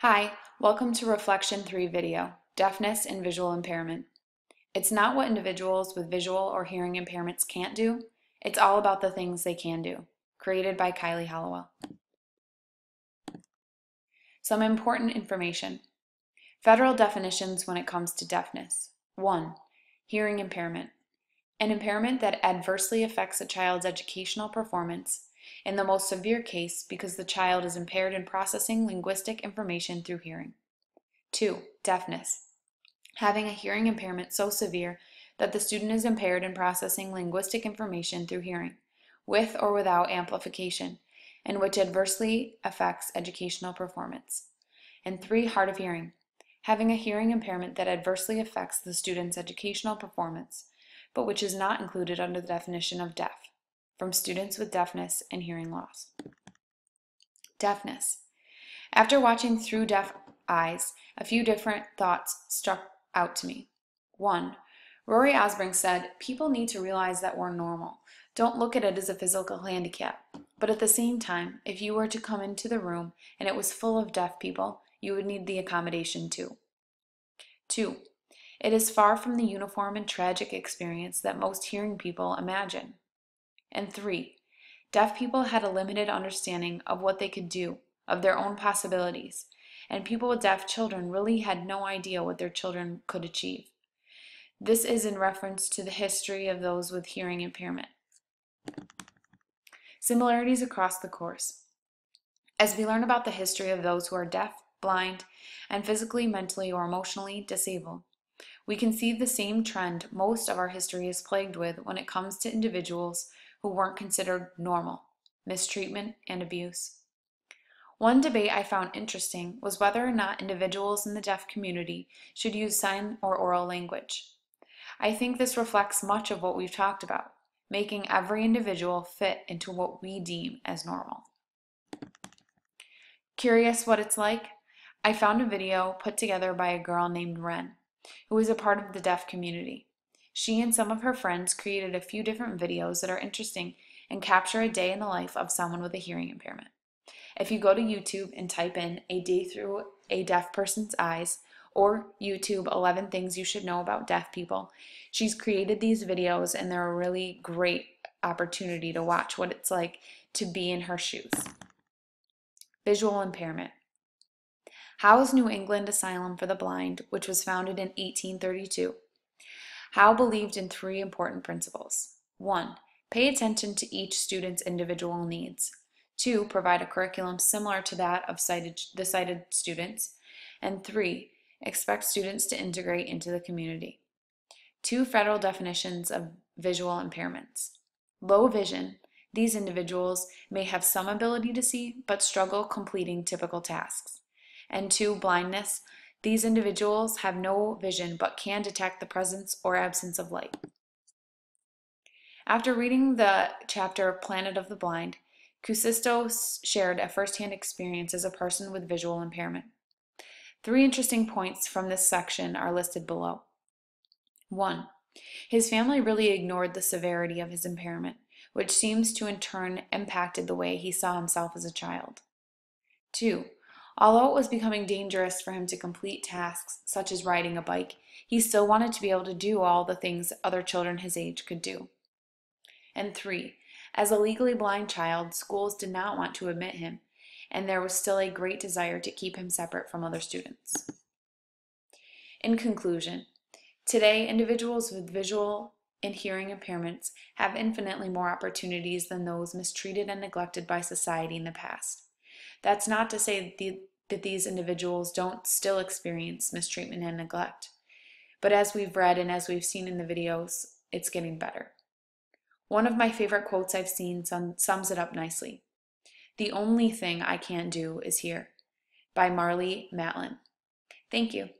Hi, welcome to Reflection 3 video, Deafness and Visual Impairment. It's not what individuals with visual or hearing impairments can't do, it's all about the things they can do. Created by Kylie Hallowell. Some important information. Federal definitions when it comes to deafness. 1. Hearing impairment. An impairment that adversely affects a child's educational performance, in the most severe case because the child is impaired in processing linguistic information through hearing. 2. Deafness. Having a hearing impairment so severe that the student is impaired in processing linguistic information through hearing, with or without amplification, and which adversely affects educational performance. And 3. Hard of hearing. Having a hearing impairment that adversely affects the student's educational performance, but which is not included under the definition of deaf, from students with deafness and hearing loss. Deafness. After watching Through Deaf Eyes, a few different thoughts struck out to me. 1. Rory Osborne said, people need to realize that we're normal. Don't look at it as a physical handicap. But at the same time, if you were to come into the room and it was full of deaf people, you would need the accommodation too. 2. It is far from the uniform and tragic experience that most hearing people imagine. And 3. Deaf people had a limited understanding of what they could do, of their own possibilities, and people with deaf children really had no idea what their children could achieve. This is in reference to the history of those with hearing impairment. Similarities across the course. As we learn about the history of those who are deaf, blind, and physically, mentally, or emotionally disabled, we can see the same trend most of our history is plagued with when it comes to individuals who weren't considered normal, mistreatment, and abuse. One debate I found interesting was whether or not individuals in the deaf community should use sign or oral language. I think this reflects much of what we've talked about, making every individual fit into what we deem as normal. Curious what it's like? I found a video put together by a girl named Ren, who is a part of the deaf community. She and some of her friends created a few different videos that are interesting and capture a day in the life of someone with a hearing impairment. If you go to YouTube and type in "a day through a deaf person's eyes" or YouTube 11 things you should know about deaf people, she's created these videos and they're a really great opportunity to watch what it's like to be in her shoes. Visual impairment. Howe's New England Asylum for the Blind, which was founded in 1832. Howe believed in 3 important principles. 1. Pay attention to each student's individual needs. 2. Provide a curriculum similar to that of the sighted students. And 3. Expect students to integrate into the community. 2 federal definitions of visual impairments. Low vision. These individuals may have some ability to see, but struggle completing typical tasks. And 2. Blindness. These individuals have no vision, but can detect the presence or absence of light. After reading the chapter Planet of the Blind, Cusisto shared a first-hand experience as a person with visual impairment. 3 interesting points from this section are listed below. 1. His family really ignored the severity of his impairment, which seems to in turn impacted the way he saw himself as a child. 2. Although it was becoming dangerous for him to complete tasks such as riding a bike, he still wanted to be able to do all the things other children his age could do. And 3. As a legally blind child, schools did not want to admit him, and there was still a great desire to keep him separate from other students. In conclusion, today individuals with visual and hearing impairments have infinitely more opportunities than those mistreated and neglected by society in the past. That's not to say that these individuals don't still experience mistreatment and neglect, but as we've read and as we've seen in the videos, it's getting better. One of my favorite quotes I've seen sums it up nicely. "The only thing I can't do is hear," by Marlee Matlin. Thank you.